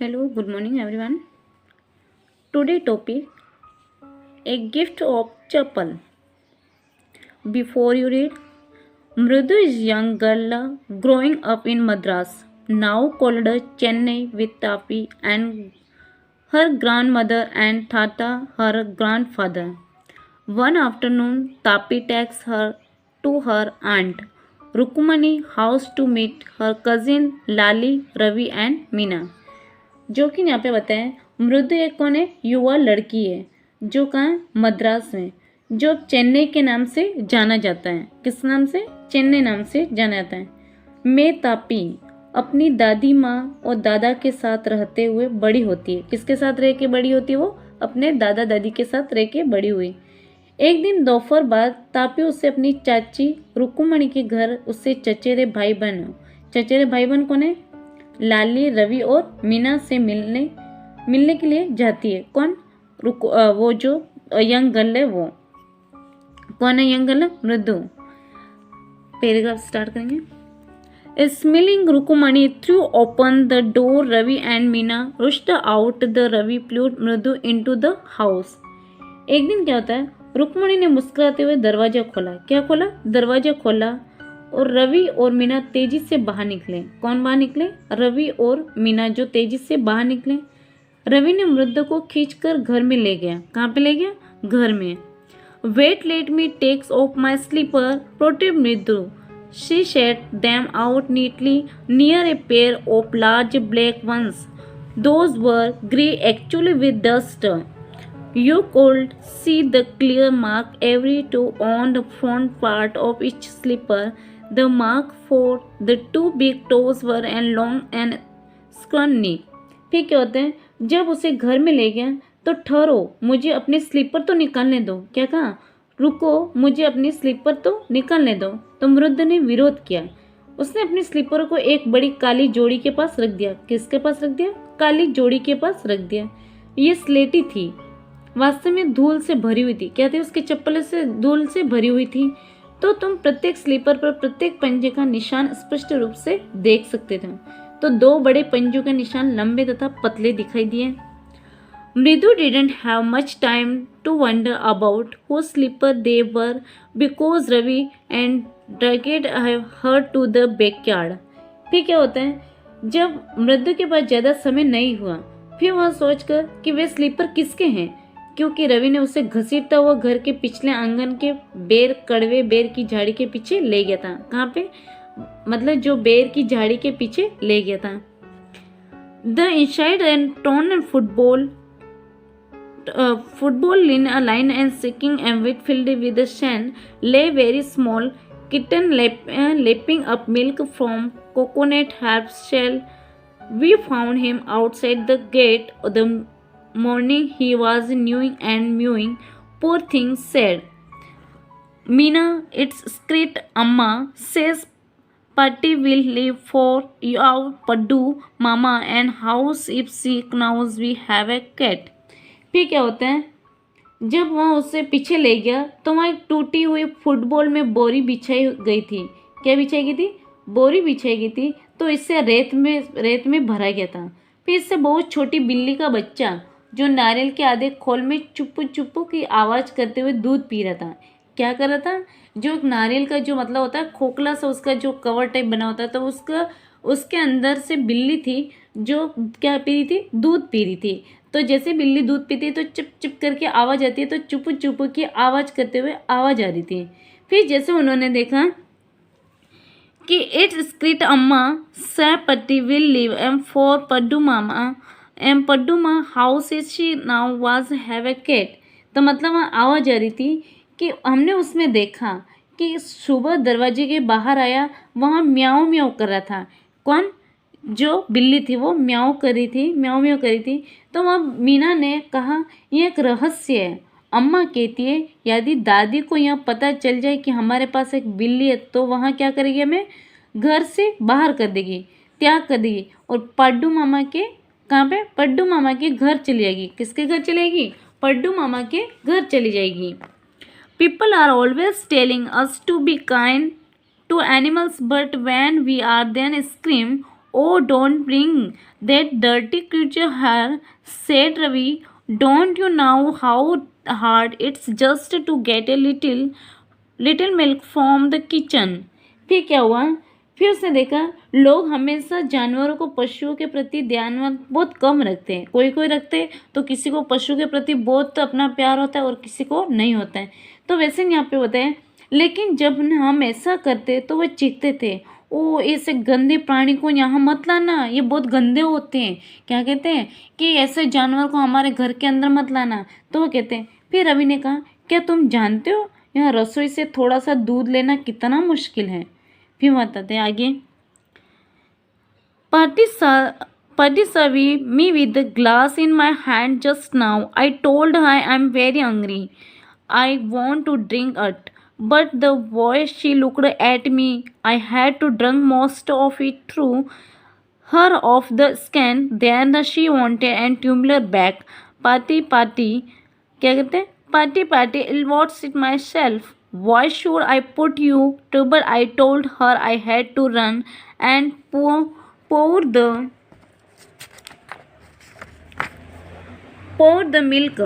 Hello, good morning everyone. Today topic a gift of chapel. Before you read, Mridu is young girl growing up in Madras, now called Chennai with Tapi and her grandmother and Tata her grandfather. One afternoon, Tapi takes her to her aunt Rukumani house to meet her cousin Lali, Ravi and Meena. जो कि यहाँ पे बताएं मृदु एक कौन है, युवा लड़की है जो कहाँ मद्रास में, जो चेन्नई के नाम से जाना जाता है। किस नाम से? चेन्नई नाम से जाना जाता है। मैं तापी अपनी दादी माँ और दादा के साथ रहते हुए बड़ी होती है। किसके साथ रह के बड़ी होती है? वो अपने दादा दादी के साथ रह के बड़ी हुई। एक दिन दोपहर बाद तापी उससे अपनी चाची रुकुमणि के घर उससे चचेरे भाई बहन कौन है? लाली, रवि और मीना से मिलने के लिए जाती है। कौन? वो जो यंग गर्ल है वो कौन है? Young girl Mridu. Paragraph start करेंगे। Smiling Rukmini threw open the door, Ravi and Meena rushed out the Ravi pulled Mridu into the house. एक दिन क्या होता है, रुक्मणी ने मुस्कुराते हुए दरवाजा खोला। क्या खोला? दरवाजा खोला और रवि और मीना तेजी से बाहर निकले। कौन बाहर निकले? रवि और मीना जो तेजी से बाहर निकले। रवि ने मृदु को खींचकर घर में ले गया। कहाँ पे ले गया? घर में। Wait, let me takes off my slipper, protect Mridu. She set them out neatly near a pair of large black ones. Those were grey actually with dust. You could see the clear mark every toe on the front part of each slipper. The mark for the two big toes were and long and scrawny. फिर क्या होता है, जब उसे घर में ले गया तो ठहरो, मुझे अपने स्लीपर तो निकालने दो। क्या कहा? रुको, मुझे अपनी स्लीपर तो निकालने दो। तो मृदु ने विरोध किया। उसने अपनी स्लीपर को एक बड़ी काली जोड़ी के पास रख दिया। किसके पास रख दिया? काली जोड़ी के पास रख दिया। ये स्लेटी थी, वास्तव में धूल से भरी हुई थी। क्या थी? उसके चप्पल से धूल से भरी हुई थी। तो तुम प्रत्येक स्लीपर पर प्रत्येक पंजे का निशान स्पष्ट रूप से देख सकते थे। तो दो बड़े पंजों के निशान लंबे तथा पतले दिखाई दिए। Mridu didn't have much time to wonder about who slipper they were because Ravi and dragged her to the backyard. फिर क्या होता है, जब मृदु के पास ज्यादा समय नहीं हुआ, फिर वह सोचकर कि वे स्लीपर किसके हैं, क्योंकि रवि ने उसे घसीटता हुआ घर के पिछले आंगन के कड़वे बेर की झाड़ी के पीछे ले गया था। कहाँ पे? मतलब जो बेर की झाड़ी के पीछे ले गया था। The inside and torn and football in a line and sinking and with filled with sand lay very small kitten lapping up milk from coconut herb shell. We found him outside the gate the morning he was mewing. Poor thing said. Meena, it's screet Amma says Patti will live for our Paddu Mama and house if she knows we have a cat. फिर क्या होता है, जब वहाँ उससे पीछे ले गया तो वहाँ एक टूटी हुई फुटबॉल में बोरी बिछाई गई थी। क्या बिछाई गई थी? बोरी बिछाई गई थी। तो इससे रेत में भरा गया था। फिर इससे बहुत छोटी बिल्ली का बच्चा जो नारियल के आधे खोल में चुप्पू चुप्पू की आवाज़ करते हुए दूध पी रहा था। क्या कर रहा था? जो नारियल का जो मतलब होता है खोखला सा, उसका जो कवर टाइप बना होता है, तो उसके अंदर से बिल्ली थी जो क्या पी रही थी? दूध पी रही थी। तो जैसे बिल्ली दूध पीती है तो चिप चिप करके आवाज़ आती है, तो चुप्पू चुप्पू की आवाज़ करते हुए आवाज़ आ रही थी। फिर जैसे उन्होंने देखा कि इट्स स्क्रीट अम्मा से पट्टी विल लिव एम फॉर पड्डू मामा house is she now was have a cat. तो मतलब वहाँ आवाज़ आ रही थी कि हमने उसमें देखा कि सुबह दरवाजे के बाहर आया, वहाँ म्याऊं म्याऊं कर रहा था। कौन? जो बिल्ली थी वो म्याऊं कर रही थी, म्याऊं म्याऊं कर रही थी। तो वहाँ मीना ने कहा यह एक रहस्य है। अम्मा कहती है यदि दादी को यह पता चल जाए कि हमारे पास एक बिल्ली है तो वहाँ क्या करेगी? हमें घर से बाहर कर देगी, त्याग कर देगी और पड्डू मामा के कहाँ पे? पड्डू मामा के घर चली जाएगी। किसके घर चलेगी? पड्डू मामा के घर चली जाएगी। People are always telling us to be kind to animals but when we are then scream Oh, don't bring that dirty creature here, said Ravi. Don't you know how hard it's just to get a little milk from the kitchen? फिर क्या हुआ? फिर उसने देखा लोग हमेशा जानवरों को, पशुओं के प्रति ध्यान बहुत कम रखते हैं। कोई कोई रखते हैं, तो किसी को पशु के प्रति बहुत अपना प्यार होता है और किसी को नहीं होता है। तो वैसे यहाँ पे होता है। लेकिन जब हम ऐसा करते तो वो चीखते थे, ओ ऐसे गंदे प्राणी को यहाँ मत लाना, ये बहुत गंदे होते हैं। क्या कहते हैं कि ऐसे जानवर को हमारे घर के अंदर मत लाना। तो वो कहते हैं। फिर रवि ने कहा, क्या तुम जानते हो यहाँ रसोई से थोड़ा सा दूध लेना कितना मुश्किल है? फिर बताते हैं आगे। Party saw me with the glass in my hand just now. I told her I am very hungry. I want to drink it. But the way she looked at me, I had to drink most of it through her off the scan. Then she wanted and tumbler back. Party, क्या कहते हैं? Party, I'll watch it myself. Why should I put you to? But I told her I had to run and pour the milk.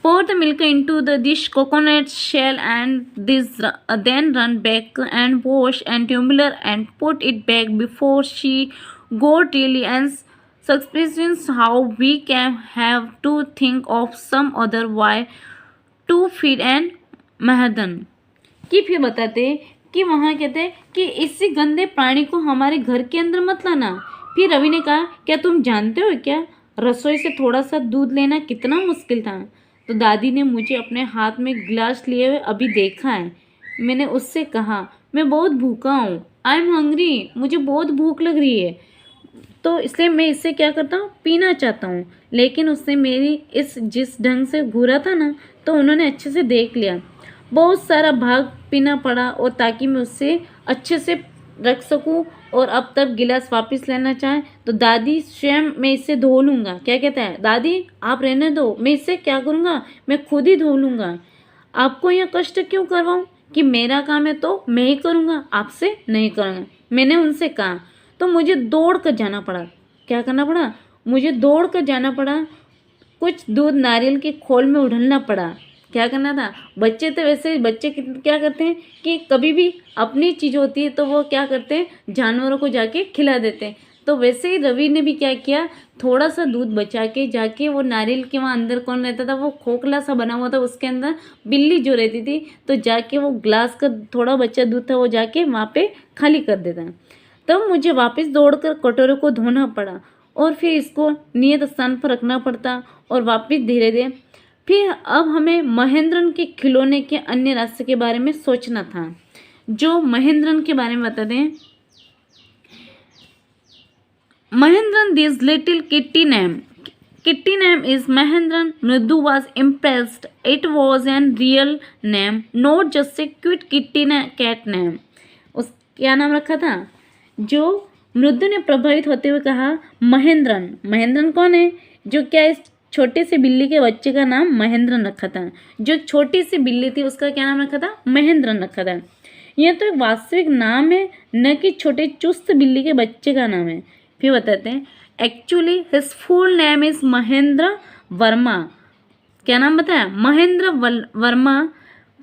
Pour the milk into the dish coconut shell and then run back and wash and tumbler and put it back before she got really and suspicious how we can have to think of some other way to feed and महदन कि फिर बताते कि वहाँ कहते हैं कि इसी गंदे प्राणी को हमारे घर के अंदर मत लाना। फिर रवि ने कहा, क्या तुम जानते हो क्या रसोई से थोड़ा सा दूध लेना कितना मुश्किल था? तो दादी ने मुझे अपने हाथ में गिलास लिए हुए अभी देखा है। मैंने उससे कहा, मैं बहुत भूखा हूँ, आई एम हंग्री, मुझे बहुत भूख लग रही है, तो इसलिए मैं इससे क्या करता हूँ, पीना चाहता हूँ। लेकिन उसने मेरी जिस ढंग से घूरा था ना, तो उन्होंने अच्छे से देख लिया। बहुत सारा भाग पीना पड़ा और ताकि मैं उससे अच्छे से रख सकूं और अब तक गिलास वापस लेना चाहे तो दादी स्वयं, मैं इसे धो लूँगा। क्या कहता है, दादी आप रहने दो, मैं इसे क्या करूँगा, मैं खुद ही धो लूँगा। आपको यह कष्ट क्यों करवाऊँ कि मेरा काम है तो मैं ही करूँगा, आपसे नहीं करूँगा। मैंने उनसे कहा तो मुझे दौड़ कर जाना पड़ा। क्या करना पड़ा? मुझे दौड़ कर जाना पड़ा। कुछ दूध नारियल के खोल में उड़लना पड़ा। क्या करना था? बच्चे तो वैसे बच्चे क्या करते हैं कि कभी भी अपनी चीज़ होती है तो वो क्या करते हैं, जानवरों को जाके खिला देते हैं। तो वैसे ही रवि ने भी क्या किया, थोड़ा सा दूध बचा के जाके वो नारियल के वहाँ अंदर कौन रहता था, वो खोखला सा बना हुआ था, उसके अंदर बिल्ली जो रहती थी, तो जाके वो ग्लास का थोड़ा बचा दूध था वो जाके वहाँ पे खाली कर देता। तब मुझे वापस दौड़कर कटोरे को धोना पड़ा और फिर इसको नियत स्थान पर रखना पड़ता और वापस धीरे धीरे। फिर अब हमें महेंद्रन के खिलौने के अन्य रास्ते के बारे में सोचना था। जो महेंद्रन के बारे में बताते हैं, Mahendran, this little kitty name is Mahendran. Mridu was impressed. It was a real name, not just a cute kitty cat name. उस क्या नाम रखा था? जो मृदु ने प्रभावित होते हुए कहा, महेंद्रन। महेंद्रन कौन है? जो क्या इस छोटे से बिल्ली के बच्चे का नाम महेंद्रन रखा था। जो छोटी सी बिल्ली थी उसका क्या नाम रखा था? महेंद्रन रखा था। यह तो एक वास्तविक नाम है, न कि छोटे चुस्त बिल्ली के बच्चे का नाम है। फिर बताते हैं, actually his full name is Mahendra Verma. क्या नाम बताया? महेंद्र वर्मा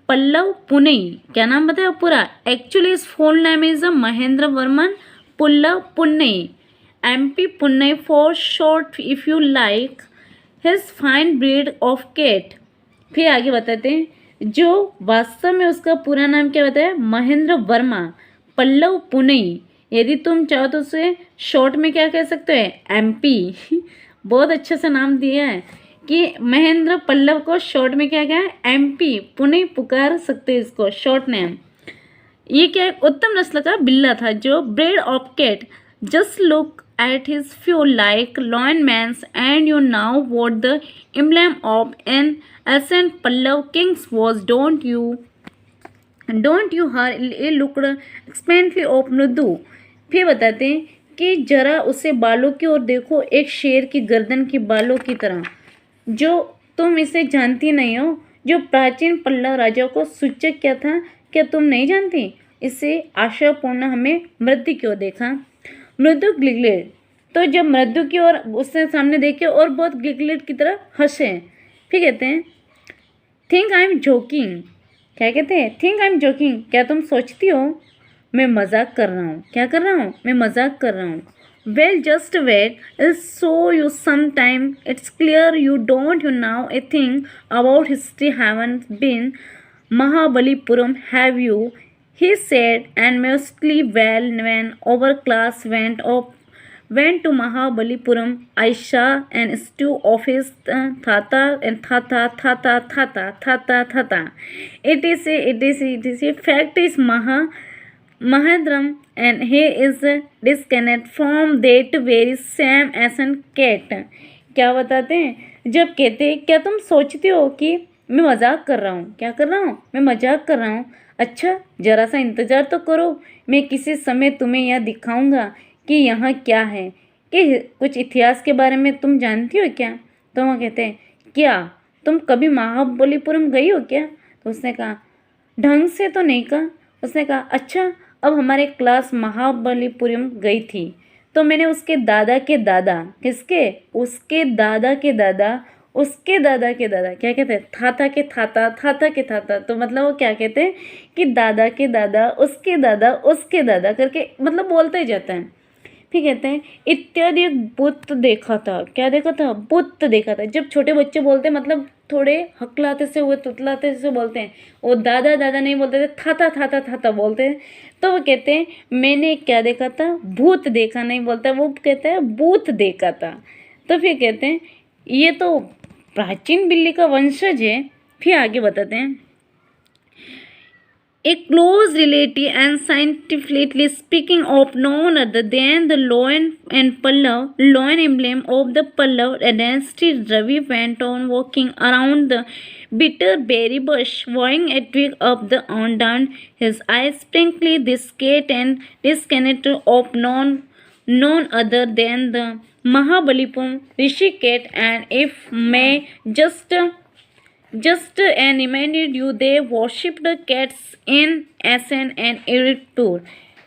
पल्लव पुनई। क्या नाम बताया पूरा? Actually his full name is Mahendra Varman Pallava Punai, MP Punai for short if you like, his fine breed of cat. फिर आगे बताते हैं, जो वास्तव में उसका पूरा नाम क्या बताया? महेंद्र वर्मा पल्लव पुनई। यदि तुम चाहो तो उसे शॉर्ट में क्या कह सकते हो? MP। बहुत अच्छा सा नाम दिया है कि महेंद्र पल्लव को शॉर्ट में क्या कहा? MP पुनई पुकार सकते इसको शॉर्ट नेम। ये क्या एक उत्तम नस्ल का बिल्ला था जो breed of cat. Just look at his few like linemen's and you know what the emblem of an ancient Pallav kings was, don't you? Her a looked expectantly of मृदु। फिर बताते हैं कि जरा उसे बालों की ओर देखो, एक शेर की गर्दन की बालों की तरह। जो तुम इसे जानती नहीं हो, जो प्राचीन पल्लव राजाओं को सूचक क्या था, क्या तुम नहीं जानती? इससे आशापूर्ण हमें मृत्यु की ओर देखा। मृदु गिलगिलेट, तो जब मृदु की ओर उसने सामने देखे और बहुत गिलगिलेट की तरह हंसे। फिर कहते हैं थिंक आई एम जोकिंग, क्या कहते हैं थिंक आई एम जोकिंग, क्या तुम सोचती हो मैं मजाक कर रहा हूँ। क्या कर रहा हूँ, मैं मजाक कर रहा हूँ। Well just wait, I'll show you some time, it's clear you don't you know a thing about history haven't been Mahabalipuram have you? He said, and mostly well when our class went to Mahabalipuram. I saw and stew office thata and thata. It is a fact is Mahadram and he is disconnect from that very same Asian cat. क्या बताते हैं जब कहते हैं क्या तुम सोचते हो कि मैं मजाक कर रहा हूँ। क्या कर रहा हूँ, मैं मजाक कर रहा हूँ। अच्छा ज़रा सा इंतज़ार तो करो, मैं किसी समय तुम्हें यह दिखाऊंगा कि यहाँ क्या है, कि कुछ इतिहास के बारे में तुम जानती हो क्या। तो वह कहते हैं क्या तुम कभी महाबलीपुरम गई हो क्या। तो उसने कहा ढंग से तो नहीं कहा। उसने कहा अच्छा, अब हमारे क्लास महाबलीपुरम गई थी तो मैंने उसके दादा के दादा, किसके, उसके दादा के दादा, उसके दादा के दादा, क्या कहते हैं थाता के थाता, तो मतलब वो क्या कहते हैं कि दादा के दादा, उसके दादा करके मतलब बोलते ही जाता है। फिर कहते हैं इत्यादि बुत देखा था। क्या देखा था, बुत देखा था। जब छोटे बच्चे बोलते हैं मतलब थोड़े हकलाते से हुए तुतलाते से बोलते हैं, वो दादा दादा नहीं बोलते थे, थाता बोलते हैं। तो वो कहते हैं मैंने क्या देखा था, भूत देखा नहीं बोलता, वो कहते हैं भूत देखा था। तो फिर कहते हैं ये तो प्राचीन बिल्ली का वंशज है। फिर आगे बताते हैं A close relative and scientifically speaking of none other than the lion emblem of the Pallav dynasty, Ravi went on walking around the bitter berry bush, vowing a twig up the down, his eyes sprinkly this cat and disconnected of none other than the Mahabalipuram Rishi cat, and if may just and reminded you they worshipped cats in Asen and Eritur।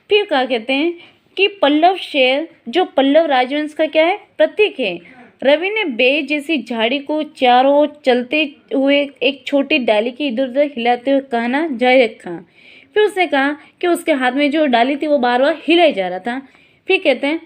फिर क्या कहते हैं कि पल्लव शेर जो पल्लव राजवंश का क्या है, प्रतीक है। रवि ने बेर जैसी झाड़ी को चारों चलते हुए एक छोटी डाली की इधर उधर हिलाते हुए कहना जारी रखा। फिर उसने कहा कि उसके हाथ में जो डाली थी वो बार बार हिलाई जा रहा था। फिर कहते हैं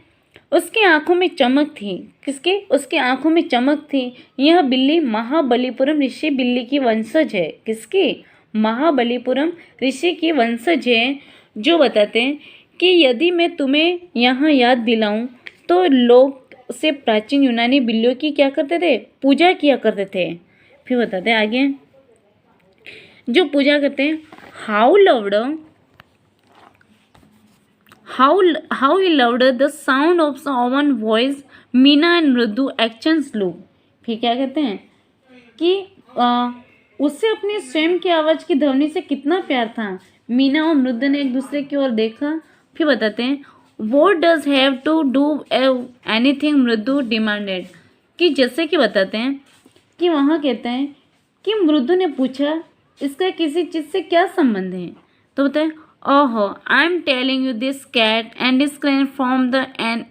उसकी आंखों में चमक थी। किसके, उसकी आंखों में चमक थी। यह बिल्ली महाबलीपुरम ऋषि बिल्ली की वंशज है। किसकी, महाबलीपुरम ऋषि की वंशज है, जो बताते हैं कि यदि मैं तुम्हें यहाँ याद दिलाऊं तो लोग से प्राचीन यूनानी बिल्लियों की क्या करते थे, पूजा किया करते थे। फिर बताते हैं आगे जो पूजा करते हैं how he loved the sound of someone's voice, Meena and मृदु एक्शंस लुक। फिर क्या कहते हैं कि उससे अपनी स्वयं की आवाज़ की ध्वनि से कितना प्यार था। मीना और मृदु ने एक दूसरे की ओर देखा। फिर बताते हैं what does have to do anything, मृदु डिमांडेड, कि जैसे कि बताते हैं कि वहाँ कहते हैं कि मृदु ने पूछा इसका किसी चीज़ से क्या संबंध है। तो बताए ओहो I am telling you this cat and this crane from the an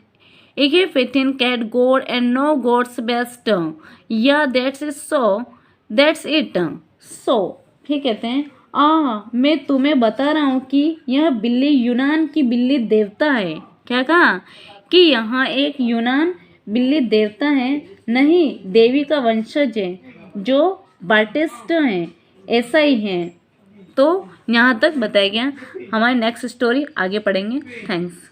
Egyptian cat god and no god's best, yeah that's it so। ठीक कहते हैं मैं तुम्हें बता रहा हूँ कि यह बिल्ली यूनान की बिल्ली देवता है। क्या कहा कि यहाँ एक यूनान बिल्ली देवता है, नहीं देवी का वंशज है, जो बार्टिस्ट हैं, ऐसा ही है। तो यहाँ तक बताया गया। हमारी नेक्स्ट स्टोरी आगे पढ़ेंगे। थैंक्स।